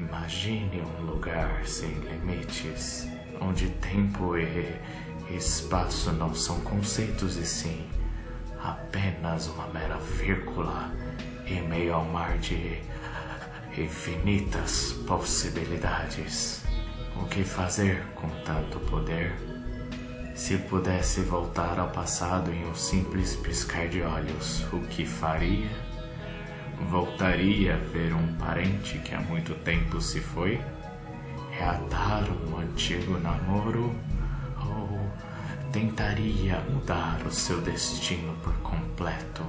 Imagine um lugar sem limites, onde tempo e espaço não são conceitos e sim apenas uma mera vírgula em meio ao mar de infinitas possibilidades. O que fazer com tanto poder? Se pudesse voltar ao passado em um simples piscar de olhos, o que faria? Voltaria a ver um parente que há muito tempo se foi? Reatar um antigo namoro? Ou tentaria mudar o seu destino por completo?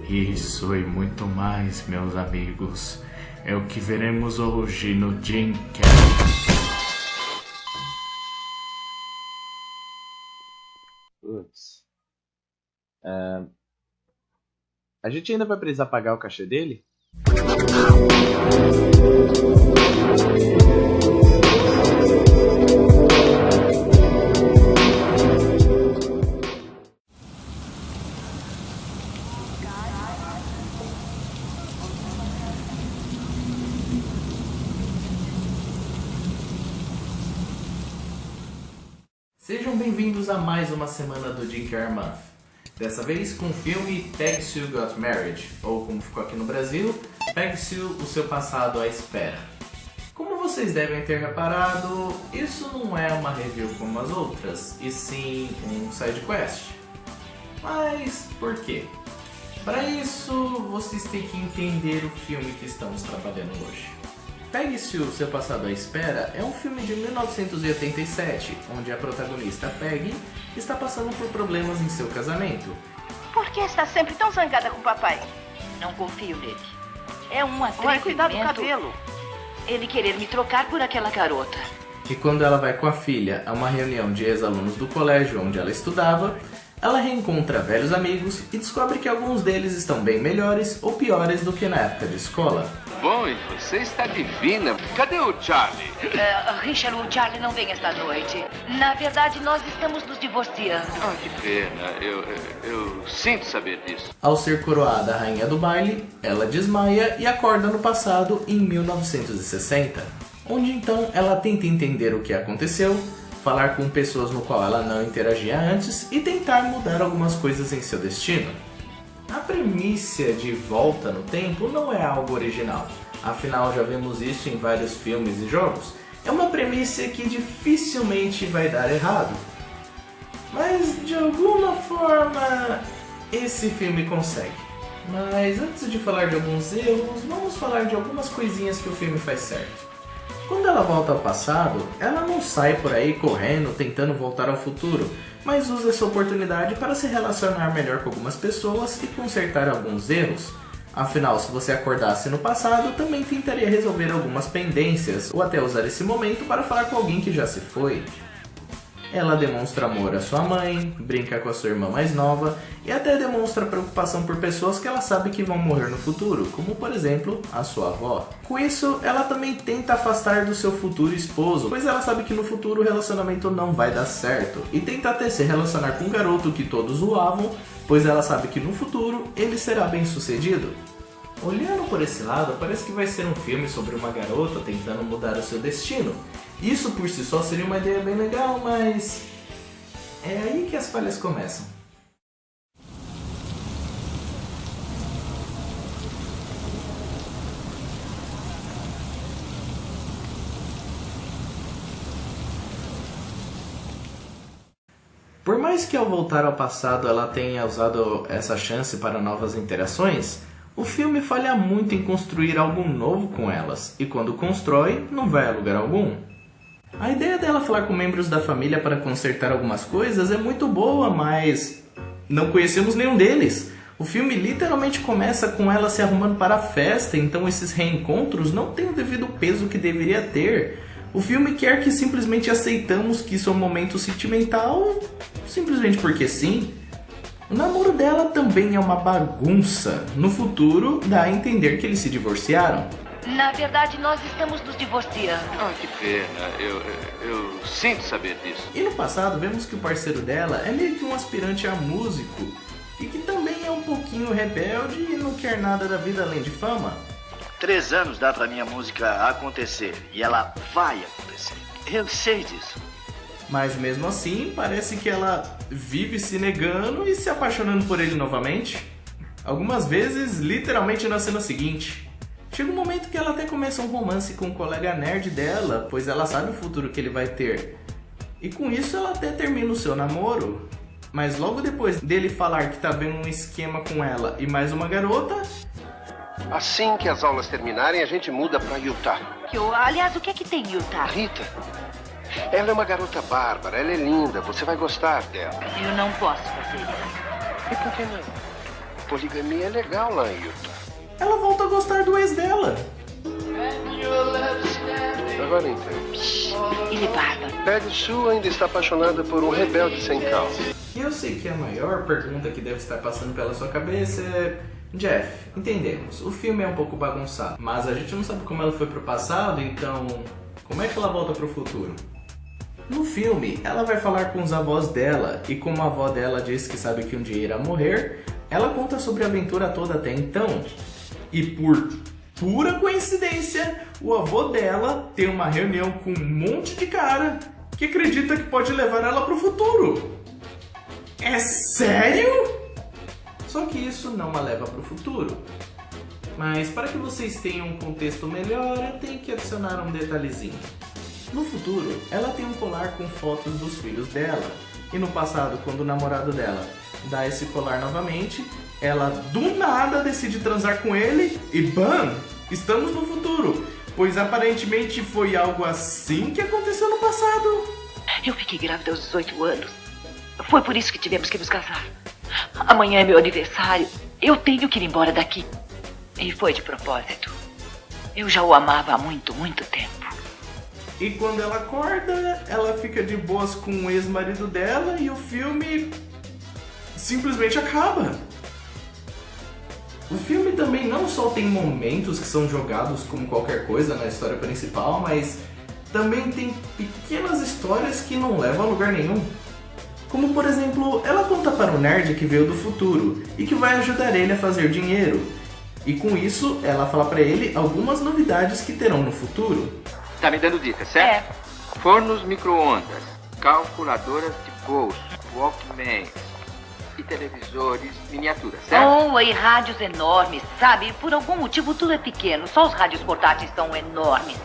Isso e muito mais, meus amigos, é o que veremos hoje no Dreamcast. Putz. A gente ainda vai precisar pagar o cachê dele? Sejam bem-vindos a mais uma semana do Jim Carrey Month. Dessa vez com o filme Peggy Sue Got Married, ou como ficou aqui no Brasil, Peggy Sue, o seu passado à espera. Como vocês devem ter reparado, isso não é uma review como as outras, e sim um side quest. Mas por quê? Para isso, vocês têm que entender o filme que estamos trabalhando hoje. Peggy Sue, o seu passado à espera é um filme de 1987, onde a protagonista Peggy está passando por problemas em seu casamento. Por que está sempre tão zangada com o papai? Não confio nele. É um Vai cuidar do atrevimento cabelo. ele querer me trocar por aquela garota. E quando ela vai com a filha a uma reunião de ex-alunos do colégio onde ela estudava, ela reencontra velhos amigos e descobre que alguns deles estão bem melhores ou piores do que na época de escola. Bom, e você está divina. Cadê o Charlie? Richard, o Charlie não vem esta noite. Na verdade, nós estamos nos divorciando. Ah, que pena. Eu sinto saber disso. Ao ser coroada a rainha do baile, ela desmaia e acorda no passado em 1960, onde então ela tenta entender o que aconteceu, falar com pessoas no qual ela não interagia antes e tentar mudar algumas coisas em seu destino. A premissa de volta no tempo não é algo original, afinal já vimos isso em vários filmes e jogos. É uma premissa que dificilmente vai dar errado, mas de alguma forma esse filme consegue. Mas antes de falar de alguns erros, vamos falar de algumas coisinhas que o filme faz certo. Quando ela volta ao passado, ela não sai por aí correndo tentando voltar ao futuro, mas usa essa oportunidade para se relacionar melhor com algumas pessoas e consertar alguns erros. Afinal, se você acordasse no passado, também tentaria resolver algumas pendências ou até usar esse momento para falar com alguém que já se foi. Ela demonstra amor à sua mãe, brinca com a sua irmã mais nova e até demonstra preocupação por pessoas que ela sabe que vão morrer no futuro, como por exemplo, a sua avó. Com isso, ela também tenta afastar do seu futuro esposo, pois ela sabe que no futuro o relacionamento não vai dar certo, e tenta até se relacionar com um garoto que todos zoavam, pois ela sabe que no futuro ele será bem sucedido. Olhando por esse lado, parece que vai ser um filme sobre uma garota tentando mudar o seu destino. Isso por si só seria uma ideia bem legal, mas é aí que as falhas começam. Por mais que ao voltar ao passado ela tenha usado essa chance para novas interações, o filme falha muito em construir algo novo com elas, e quando constrói, não vai a lugar algum. A ideia dela falar com membros da família para consertar algumas coisas é muito boa, mas não conhecemos nenhum deles. O filme literalmente começa com ela se arrumando para a festa, então esses reencontros não têm o devido peso que deveria ter. O filme quer que simplesmente aceitamos que isso é um momento sentimental, simplesmente porque sim. O namoro dela também é uma bagunça. No futuro, dá a entender que eles se divorciaram. Na verdade, nós estamos nos divorciando. Ah, que pena. Eu sinto saber disso. E no passado, vemos que o parceiro dela é meio que um aspirante a músico e que também é um pouquinho rebelde e não quer nada da vida além de fama. 3 anos dá pra minha música acontecer. E ela vai acontecer. Eu sei disso. Mas mesmo assim, parece que ela vive se negando e se apaixonando por ele novamente. Algumas vezes, literalmente na cena seguinte. Chega um momento que ela até começa um romance com um colega nerd dela, pois ela sabe o futuro que ele vai ter. E com isso ela até termina o seu namoro. Mas logo depois dele falar que tá vendo um esquema com ela e mais uma garota... Assim que as aulas terminarem, a gente muda pra Utah. Aliás, o que é que tem, Utah? Rita, ela é uma garota bárbara, ela é linda, você vai gostar dela. Eu não posso fazer isso. E por que não? Poligamia é legal lá em Utah. Ela volta a gostar do ex dela. Agora entendo. Ele é bárbaro. Peggy Sue ainda está apaixonada por um rebelde sem causa. E eu sei que a maior pergunta que deve estar passando pela sua cabeça é... Jeff, entendemos, o filme é um pouco bagunçado, mas a gente não sabe como ela foi pro passado, então... Como é que ela volta pro futuro? No filme, ela vai falar com os avós dela, e como a avó dela diz que sabe que um dia irá morrer, ela conta sobre a aventura toda até então. E por pura coincidência, o avô dela tem uma reunião com um monte de cara que acredita que pode levar ela pro futuro. É sério? Só que isso não a leva pro futuro. Mas para que vocês tenham um contexto melhor, eu tenho que adicionar um detalhezinho. No futuro, ela tem um colar com fotos dos filhos dela. E no passado, quando o namorado dela dá esse colar novamente, ela do nada decide transar com ele e bam! Estamos no futuro, pois aparentemente foi algo assim que aconteceu no passado. Eu fiquei grávida aos 18 anos. Foi por isso que tivemos que nos casar. Amanhã é meu aniversário. Eu tenho que ir embora daqui. E foi de propósito. Eu já o amava há muito, muito tempo. E quando ela acorda, ela fica de boas com o ex-marido dela e o filme simplesmente acaba. O filme também não só tem momentos que são jogados como qualquer coisa na história principal, mas também tem pequenas histórias que não levam a lugar nenhum. Como por exemplo, ela conta para o nerd que veio do futuro e que vai ajudar ele a fazer dinheiro. E com isso, ela fala para ele algumas novidades que terão no futuro. Tá me dando dicas, certo? Fornos micro-ondas, calculadoras de bolso, Walkman e televisores miniaturas, certo? Oh, e rádios enormes, sabe? Por algum motivo tudo é pequeno, só os rádios portáteis são enormes.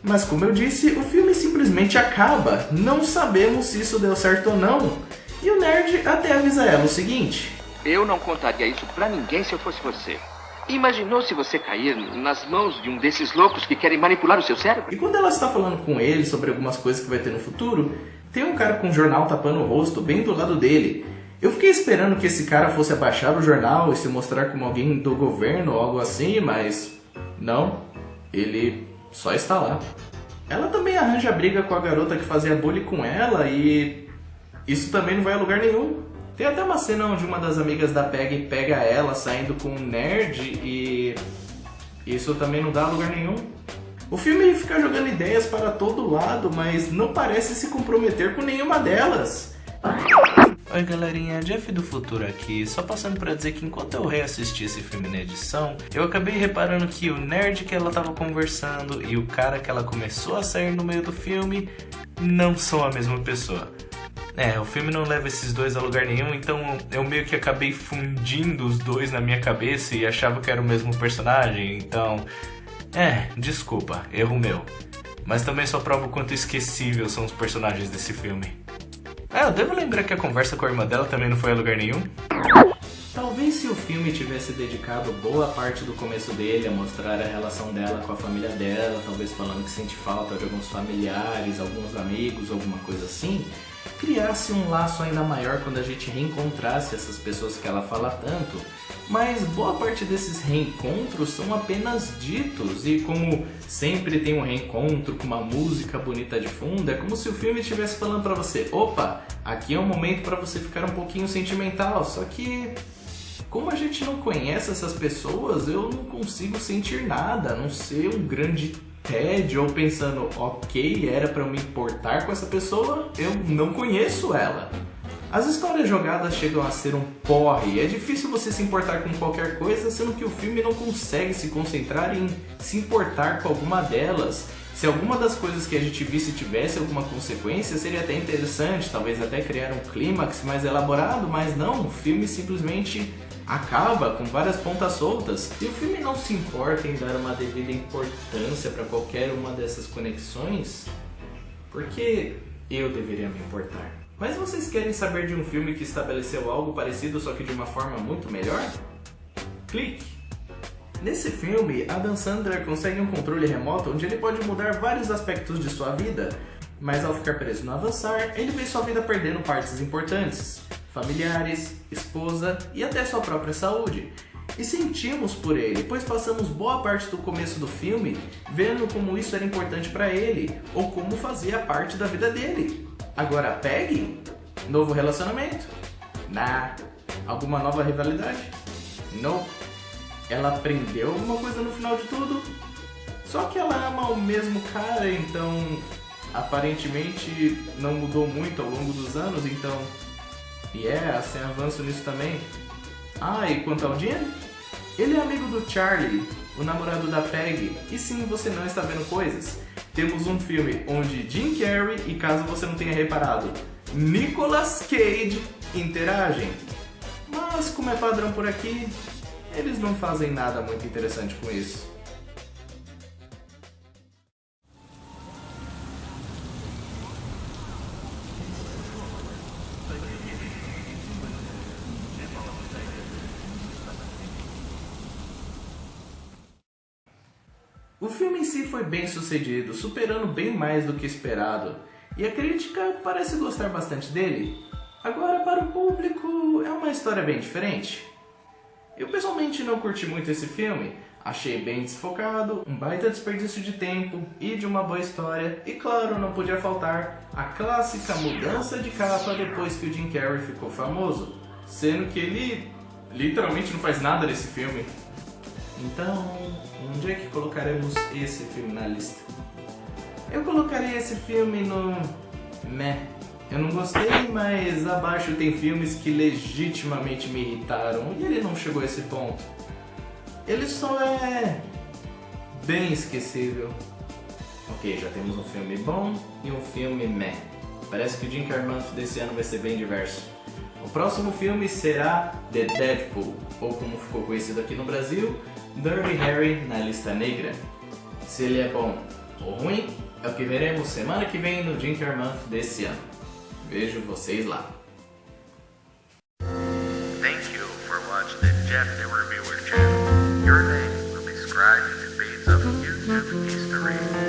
Mas como eu disse, o filme simplesmente acaba. Não sabemos se isso deu certo ou não. E o nerd até avisa ela o seguinte: Eu não contaria isso pra ninguém se eu fosse você. Imaginou se você cair nas mãos de um desses loucos que querem manipular o seu cérebro? E quando ela está falando com ele sobre algumas coisas que vai ter no futuro, tem um cara com um jornal tapando o rosto bem do lado dele. Eu fiquei esperando que esse cara fosse abaixar o jornal e se mostrar como alguém do governo ou algo assim, mas não, ele só está lá. Ela também arranja briga com a garota que fazia bullying com ela e isso também não vai a lugar nenhum. Tem até uma cena onde uma das amigas da Peggy pega ela saindo com um nerd e isso também não dá a lugar nenhum. O filme fica jogando ideias para todo lado, mas não parece se comprometer com nenhuma delas. Oi galerinha, Jeff do Futuro aqui, só passando pra dizer que enquanto eu reassisti esse filme na edição, eu acabei reparando que o nerd que ela tava conversando e o cara que ela começou a sair no meio do filme não são a mesma pessoa. O filme não leva esses dois a lugar nenhum, então eu meio que acabei fundindo os dois na minha cabeça e achava que era o mesmo personagem, então... desculpa, erro meu. Mas também só prova o quanto esquecível são os personagens desse filme. Eu devo lembrar que a conversa com a irmã dela também não foi a lugar nenhum? Talvez se o filme tivesse dedicado boa parte do começo dele a mostrar a relação dela com a família dela, talvez falando que sente falta de alguns familiares, alguns amigos, alguma coisa assim, criasse um laço ainda maior quando a gente reencontrasse essas pessoas que ela fala tanto. Mas boa parte desses reencontros são apenas ditos, e como sempre tem um reencontro com uma música bonita de fundo, é como se o filme estivesse falando pra você: opa, aqui é um momento pra você ficar um pouquinho sentimental. Só que, como a gente não conhece essas pessoas, eu não consigo sentir nada, a não ser um grande tédio, ou pensando, ok, era pra eu me importar com essa pessoa, eu não conheço ela. As histórias jogadas chegam a ser um porre, é difícil você se importar com qualquer coisa, sendo que o filme não consegue se concentrar em se importar com alguma delas. Se alguma das coisas que a gente visse tivesse alguma consequência, seria até interessante, talvez até criar um clímax mais elaborado, mas não, o filme simplesmente acaba com várias pontas soltas. E o filme não se importa em dar uma devida importância para qualquer uma dessas conexões, porque eu deveria me importar. Mas vocês querem saber de um filme que estabeleceu algo parecido, só que de uma forma muito melhor? Clique! Nesse filme, Adam Sandler consegue um controle remoto onde ele pode mudar vários aspectos de sua vida, mas ao ficar preso no avançar, ele vê sua vida perdendo partes importantes, familiares, esposa e até sua própria saúde. E sentimos por ele, pois passamos boa parte do começo do filme vendo como isso era importante para ele, ou como fazia parte da vida dele. Agora Peggy? Novo relacionamento? Nah. Alguma nova rivalidade? Não. Ela aprendeu alguma coisa no final de tudo? Só que ela ama o mesmo cara, então aparentemente não mudou muito ao longo dos anos, então... E sem avanço nisso também. E quanto ao Jim? Ele é amigo do Charlie, o namorado da Peggy, e sim, você não está vendo coisas. Temos um filme onde Jim Carrey e, caso você não tenha reparado, Nicolas Cage interagem. Mas, como é padrão por aqui, eles não fazem nada muito interessante com isso. O filme em si foi bem sucedido, superando bem mais do que esperado, e a crítica parece gostar bastante dele. Agora, para o público, é uma história bem diferente. Eu pessoalmente não curti muito esse filme, achei bem desfocado, um baita desperdício de tempo e de uma boa história, e claro, não podia faltar a clássica mudança de capa depois que o Jim Carrey ficou famoso, sendo que ele literalmente não faz nada nesse filme. Então, onde é que colocaremos esse filme na lista? Eu colocaria esse filme no... meh. Eu não gostei, mas abaixo tem filmes que legitimamente me irritaram e ele não chegou a esse ponto. Ele só é... bem esquecível. Ok, já temos um filme bom e um filme meh. Parece que o Jim Carrey Month desse ano vai ser bem diverso. O próximo filme será The Deadpool, ou como ficou conhecido aqui no Brasil, Dirty Harry na lista negra. Se ele é bom ou ruim, é o que veremos semana que vem no Jim Carrey Month desse ano. Vejo vocês lá. Thank you for watching the Jeff the Reviewer channel. Your name will be scribed in the page of YouTube history.